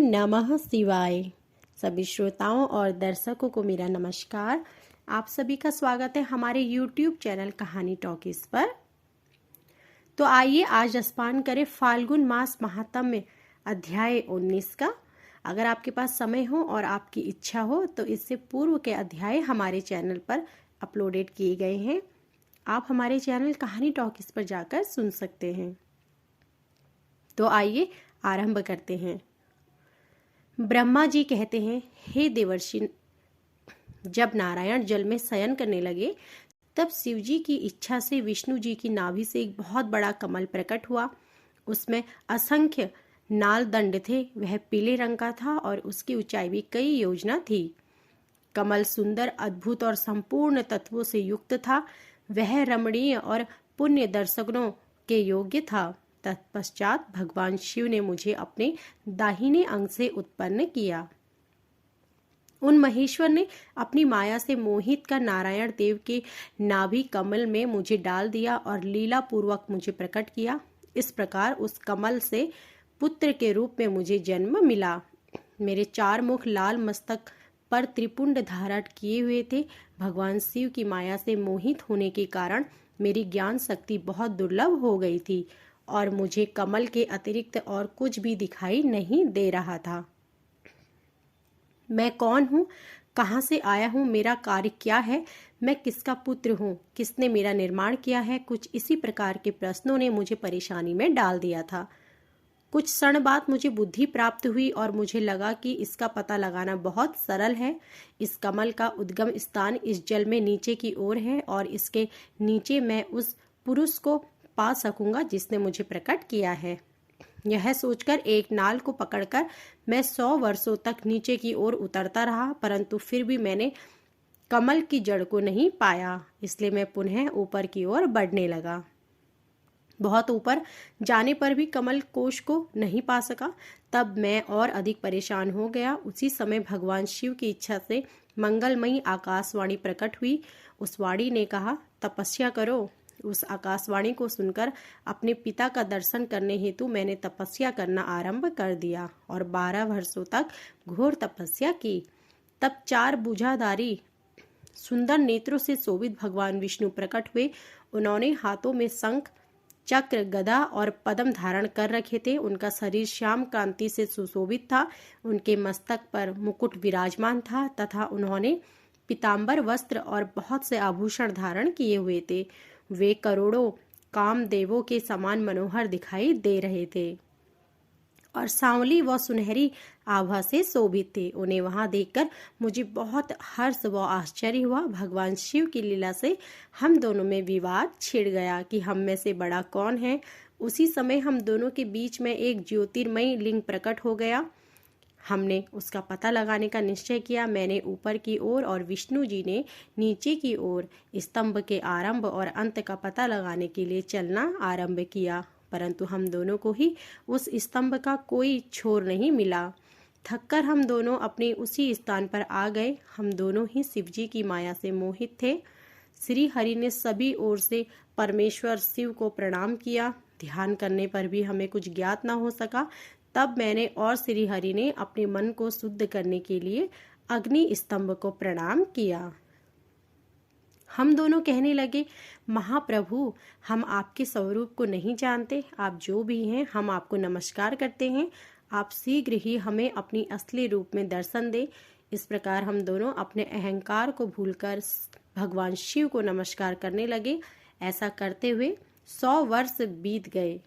नमः शिवाय। सभी श्रोताओं और दर्शकों को मेरा नमस्कार। आप सभी का स्वागत है हमारे YouTube चैनल कहानी टॉकीज पर। तो आइए आज स्मरण करें फाल्गुन मास महात्म्य अध्याय 19 का। अगर आपके पास समय हो और आपकी इच्छा हो तो इससे पूर्व के अध्याय हमारे चैनल पर अपलोडेड किए गए हैं। आप हमारे चैनल कहानी टॉकीज पर जाकर सुन सकते हैं। तो आइए आरंभ करते हैं। ब्रह्मा जी कहते हैं, हे देवर्षि, जब नारायण जल में शयन करने लगे तब शिव जी की इच्छा से विष्णु जी की नाभि से एक बहुत बड़ा कमल प्रकट हुआ। उसमें असंख्य नाल दंड थे। वह पीले रंग का था और उसकी ऊंचाई भी कई योजना थी। कमल सुंदर, अद्भुत और संपूर्ण तत्वों से युक्त था। वह रमणीय और पुण्य दर्शकों के योग्य था। तत्पश्चात भगवान शिव ने मुझे अपने दाहिने अंग से उत्पन्न किया। उन महेश्वर ने अपनी माया से मोहित कर नारायण देव के नाभि कमल में मुझे डाल दिया और लीला पूर्वक मुझे प्रकट किया। इस प्रकार उस कमल से पुत्र के रूप में मुझे जन्म मिला। मेरे चार मुख, लाल मस्तक पर त्रिपुंड धारण किए हुए थे। भगवान शिव की माया से मोहित होने के कारण मेरी ज्ञान शक्ति बहुत दुर्लभ हो गई थी और मुझे कमल के अतिरिक्त और कुछ भी दिखाई नहीं दे रहा था। मैं कौन हूँ, कहाँ से आया हूँ, मेरा कार्य क्या है, मैं किसका पुत्र हूँ, किसने मेरा निर्माण किया है, कुछ इसी प्रकार के प्रश्नों ने मुझे परेशानी में डाल दिया था। कुछ क्षण बाद मुझे बुद्धि प्राप्त हुई और मुझे लगा कि इसका पता लगाना बहुत सरल है। इस कमल का उद्गम स्थान इस जल में नीचे की ओर है और इसके नीचे मैं उस पुरुष को पा सकूंगा जिसने मुझे प्रकट किया है। यह सोचकर एक नाल को पकड़कर मैं 100 वर्षों तक नीचे की ओर उतरता रहा, परंतु फिर भी मैंने कमल की जड़ को नहीं पाया। इसलिए मैं पुनः ऊपर की ओर बढ़ने लगा। बहुत ऊपर जाने पर भी कमल कोश को नहीं पा सका। तब मैं और अधिक परेशान हो गया। उसी समय भगवान शिव की इच्छा से मंगलमयी आकाशवाणी प्रकट हुई। उस वाणी ने कहा, तपस्या करो। उस आकाशवाणी को सुनकर अपने पिता का दर्शन करने हेतु मैंने तपस्या करना आरंभ कर दिया और 12 वर्षों तक घोर तपस्या की। तब 4 भुजाधारी सुंदर नेत्रों से शोभित भगवान विष्णु प्रकट हुए। उन्होंने हाथों में शंख, चक्र, गदा और पद्म धारण कर रखे थे। उनका शरीर श्याम कांति से सुशोभित था। उनके मस्तक पर मुकुट विराजमान था तथा उन्होंने पीतांबर वस्त्र और बहुत से आभूषण धारण किए हुए थे। वे करोड़ों कामदेवों के समान मनोहर दिखाई दे रहे थे और सांवली व सुनहरी आभा से शोभित थे। उन्हें वहां देखकर मुझे बहुत हर्ष व आश्चर्य हुआ। भगवान शिव की लीला से हम दोनों में विवाद छिड़ गया कि हम में से बड़ा कौन है। उसी समय हम दोनों के बीच में एक ज्योतिर्मय लिंग प्रकट हो गया। हमने उसका पता लगाने का निश्चय किया। मैंने ऊपर की ओर और विष्णु जी ने नीचे की ओर स्तंभ के आरंभ और अंत का पता लगाने के लिए चलना आरंभ किया, परंतु हम दोनों को ही उस स्तंभ का कोई छोर नहीं मिला। थककर हम दोनों अपने उसी स्थान पर आ गए। हम दोनों ही शिव जी की माया से मोहित थे। श्री हरि ने सभी ओर से परमेश्वर शिव को प्रणाम किया। ध्यान करने पर भी हमें कुछ ज्ञात न हो सका। तब मैंने और श्री हरि ने अपने मन को शुद्ध करने के लिए अग्नि स्तंभ को प्रणाम किया। हम दोनों कहने लगे, महाप्रभु, हम आपके स्वरूप को नहीं जानते। आप जो भी हैं, हम आपको नमस्कार करते हैं। आप शीघ्र ही हमें अपनी असली रूप में दर्शन दे। इस प्रकार हम दोनों अपने अहंकार को भूलकर भगवान शिव को नमस्कार करने लगे। ऐसा करते हुए 100 वर्ष बीत गए।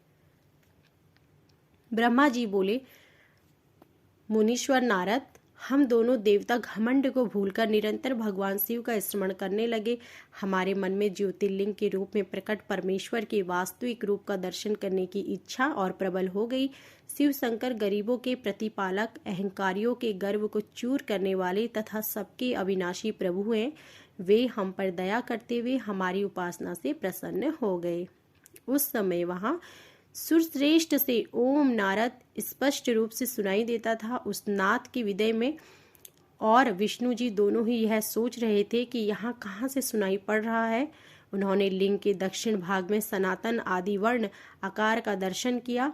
ब्रह्मा जी बोले, मुनीश्वर नारद, हम दोनों देवता घमंड को भूलकर निरंतर भगवान शिव का स्मरण करने लगे। हमारे मन में ज्योतिर्लिंग के रूप में प्रकट परमेश्वर के वास्तविक रूप का दर्शन करने की इच्छा और प्रबल हो गई। शिव शंकर गरीबों के प्रतिपालक, अहंकारियों के गर्व को चूर करने वाले तथा सबके अविनाशी प्रभु हैं। वे हम पर दया करते हुए हमारी उपासना से प्रसन्न हो गए। उस समय वहां सुरश्रेष्ठ से ओम नारद स्पष्ट रूप से सुनाई देता था। उस नाद की विदय में और विष्णु जी दोनों ही यह सोच रहे थे कि यहाँ कहाँ से सुनाई पड़ रहा है। उन्होंने लिंग के दक्षिण भाग में सनातन आदि वर्ण आकार का दर्शन किया।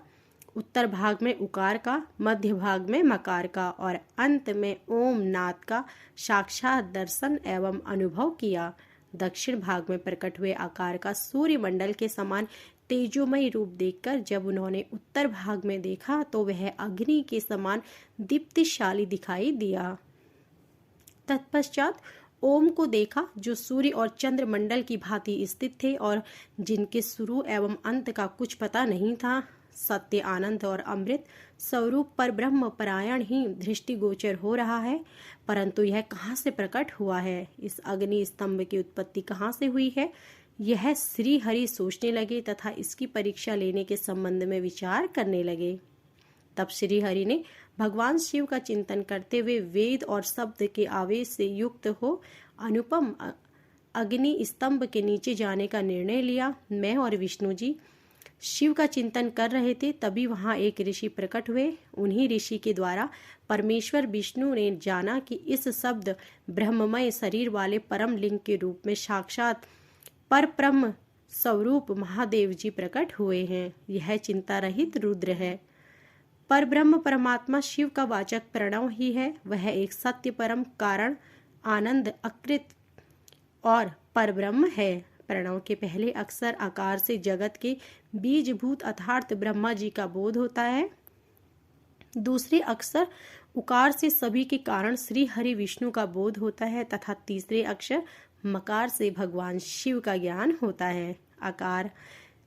उत्तर भाग में उकार का, मध्य भाग में मकार का और अंत में ओम नाद का साक्षात दर्शन एवं अनुभव किया। दक्षिण भाग में प्रकट हुए आकार का सूर्यमंडल के समान तेजोमय रूप देखकर जब उन्होंने उत्तर भाग में देखा तो वह अग्नि के समान दीप्तिशाली दिखाई दिया। तत्पश्चात ओम को देखा जो सूर्य और चंद्र मंडल की भांति स्थित थे और जिनके शुरू एवं अंत का कुछ पता नहीं था। सत्य, आनंद और अमृत स्वरूप पर ब्रह्म परायण ही दृष्टिगोचर हो रहा है, परंतु यह कहाँ से प्रकट हुआ है, इस अग्नि स्तंभ की उत्पत्ति कहाँ से हुई है, यह श्री हरि सोचने लगे तथा इसकी परीक्षा लेने के संबंध में विचार करने लगे। तब श्री हरि ने भगवान शिव का चिंतन करते हुए वेद और शब्द के आवेश से युक्त हो अनुपम अग्नि स्तंभ के नीचे जाने का निर्णय लिया। मैं और विष्णु जी शिव का चिंतन कर रहे थे, तभी वहां एक ऋषि प्रकट हुए। उन्हीं ऋषि के द्वारा परमेश्वर विष्णु ने जाना कि इस शब्द ब्रह्ममय शरीर वाले परम लिंग के रूप में साक्षात पर ब्रह्म स्वरूप महादेव जी प्रकट हुए हैं। यह चिंता रहित रुद्र है। पर ब्रह्म परमात्मा शिव का वाचक प्रणव ही है। वह एक सत्य परम कारण आनंद अकृत और परब्रह्म है। प्रणव के पहले अक्षर आकार से जगत के बीजभूत अर्थात ब्रह्मा जी का बोध होता है। दूसरे अक्षर उकार से सभी के कारण श्री हरि विष्णु का बोध होता है तथा तीसरे अक्षर मकार से भगवान शिव का ज्ञान होता है। आकार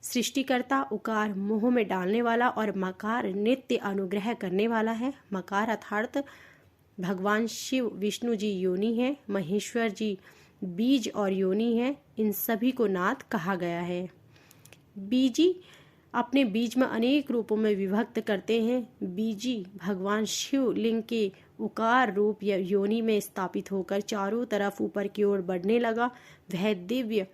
सृष्टिकर्ता, उकार मोह में डालने वाला और मकार नित्य अनुग्रह करने वाला है। मकार अर्थात भगवान शिव विष्णु जी योनि है, महेश्वर जी बीज और योनि है। इन सभी को नाद कहा गया है। बीजी अपने बीज में अनेक रूपों में विभक्त करते हैं। बीजी भगवान शिव लिंग के उकार रूप या योनि में स्थापित होकर चारों तरफ ऊपर की ओर बढ़ने लगा। वह दिव्य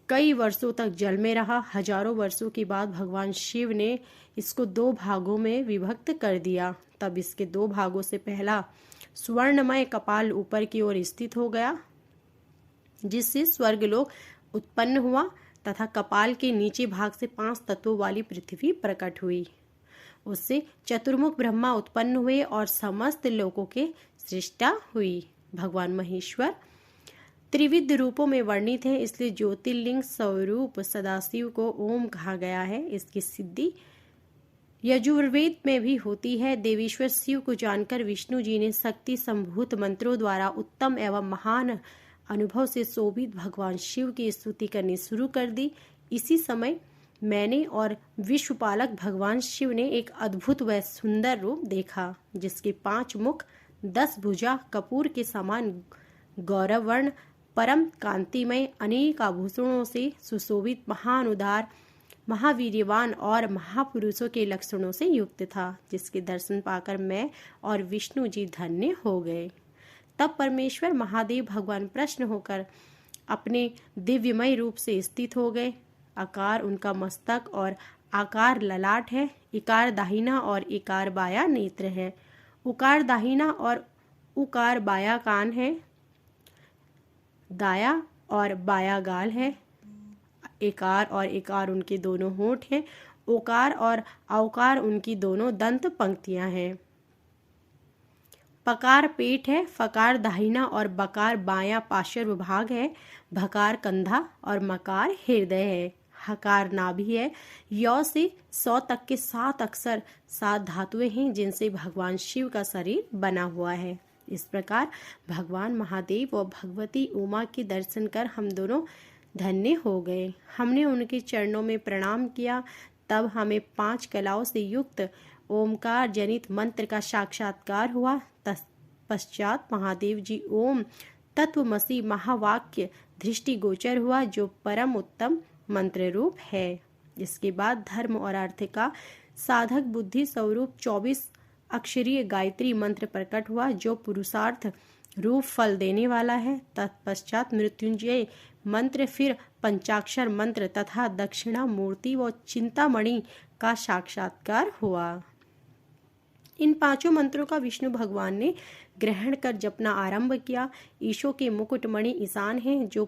कई वर्षों तक जल में रहा। हजारों वर्षों के बाद भगवान शिव ने इसको दो भागों में विभक्त कर दिया। तब इसके दो भागों से पहला स्वर्णमय कपाल ऊपर की ओर स्थित हो गया, जिससे स्वर्गलोक उत्पन्न हुआ तथा कपाल के नीचे भाग से 5 तत्वों वाली पृथ्वी प्रकट हुई। उससे चतुर्मुख ब्रह्मा उत्पन्न हुए और समस्त लोकों के सृष्टा हुई। भगवान महेश्वर त्रिविध रूपों में वर्णित है, इसलिए ज्योतिर्लिंग स्वरूप सदाशिव को ओम कहा गया है। इसकी सिद्धि यजुर्वेद में भी होती है। देवेश्वर शिव को जानकर विष्णु जी ने शक्ति संभूत मंत्रों द्वारा उत्तम एवं महान अनुभव से शोभित भगवान शिव की स्तुति करनी शुरू कर दी। इसी समय मैंने और विश्वपालक भगवान शिव ने एक अद्भुत व सुंदर रूप देखा, जिसके 5 मुख 10 भुजा कपूर के समान गौरवर्ण परम कांतिमय अनेक आभूषणों से सुशोभित महान उदार महावीर्यवान और महापुरुषों के लक्षणों से युक्त था, जिसके दर्शन पाकर मैं और विष्णु जी धन्य हो गए। तब परमेश्वर महादेव भगवान प्रसन्न होकर अपने दिव्यमय रूप से स्थित हो गए। आकार उनका मस्तक और आकार ललाट है। इकार दाहिना और इकार बाया नेत्र है। उकार दाहिना और उकार बाया कान है। दाया और बाया गाल है। एकार और एकार उनके दोनों होंठ हैं। ओकार और औकार उनकी दोनों दंत पंक्तियां हैं। पकार पेट है। फकार दाहिना और बकार बायां पार्श्व भाग है। भकार कंधा और मकार हृदय है। हकार नाभि है। यौ से 100 तक के 7 अक्षर 7 धातुएं हैं, जिनसे भगवान शिव का शरीर बना हुआ है। इस प्रकार भगवान महादेव और भगवती उमा के दर्शन कर हम दोनों धन्य हो गए। हमने उनके चरणों में प्रणाम किया। तब हमें 5 कलाओं से युक्त ओमकार जनित मंत्र का साक्षात्कार हुआ। तत्पश्चात महादेव जी ओम तत्वमसि महावाक्य दृष्टिगोचर हुआ, जो परम उत्तम मंत्र रूप है। इसके बाद धर्म और अर्थ का साधक बुद्धि स्वरूप 24 अक्षरीय गायत्री मंत्र प्रकट हुआ, जो पुरुषार्थ रूप फल देने वाला है। तत्पश्चात मृत्युंजय मंत्र, फिर पंचाक्षर मंत्र तथा दक्षिणा मूर्ति व चिंतामणि का साक्षात्कार हुआ। इन 5 मंत्रों का विष्णु भगवान ने ग्रहण कर जपना आरंभ किया। ईशो के मुकुटमणि ईशान हैं, जो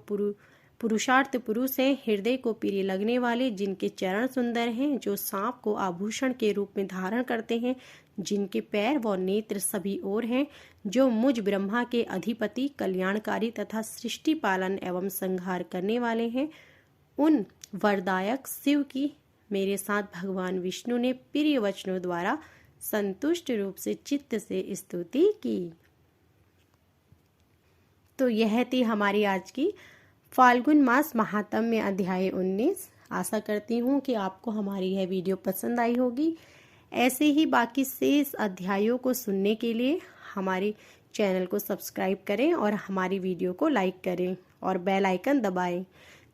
पुरुषार्थ पुरुष हैं, हृदय को प्रिय लगने वाले, जिनके चरण सुंदर हैं, जो सांप को आभूषण के रूप में धारण करते हैं, जिनके पैर व नेत्र सभी ओर हैं, जो मुझ ब्रह्मा के अधिपति, कल्याणकारी तथा सृष्टि पालन एवं संहार करने वाले हैं, उन वरदायक शिव की मेरे साथ भगवान विष्णु ने प्रिय वचनों द्वारा संतुष्ट रूप से चित्त से स्तुति की। तो यह थी हमारी आज की फाल्गुन मास महात्म्य अध्याय 19। आशा करती हूँ कि आपको हमारी यह वीडियो पसंद आई होगी। ऐसे ही बाकी शेष अध्यायों को सुनने के लिए हमारे चैनल को सब्सक्राइब करें और हमारी वीडियो को लाइक करें और बेल आइकन दबाएं,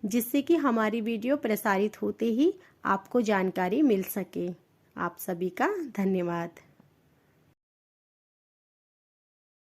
जिससे कि हमारी वीडियो प्रसारित होते ही आपको जानकारी मिल सके। आप सभी का धन्यवाद।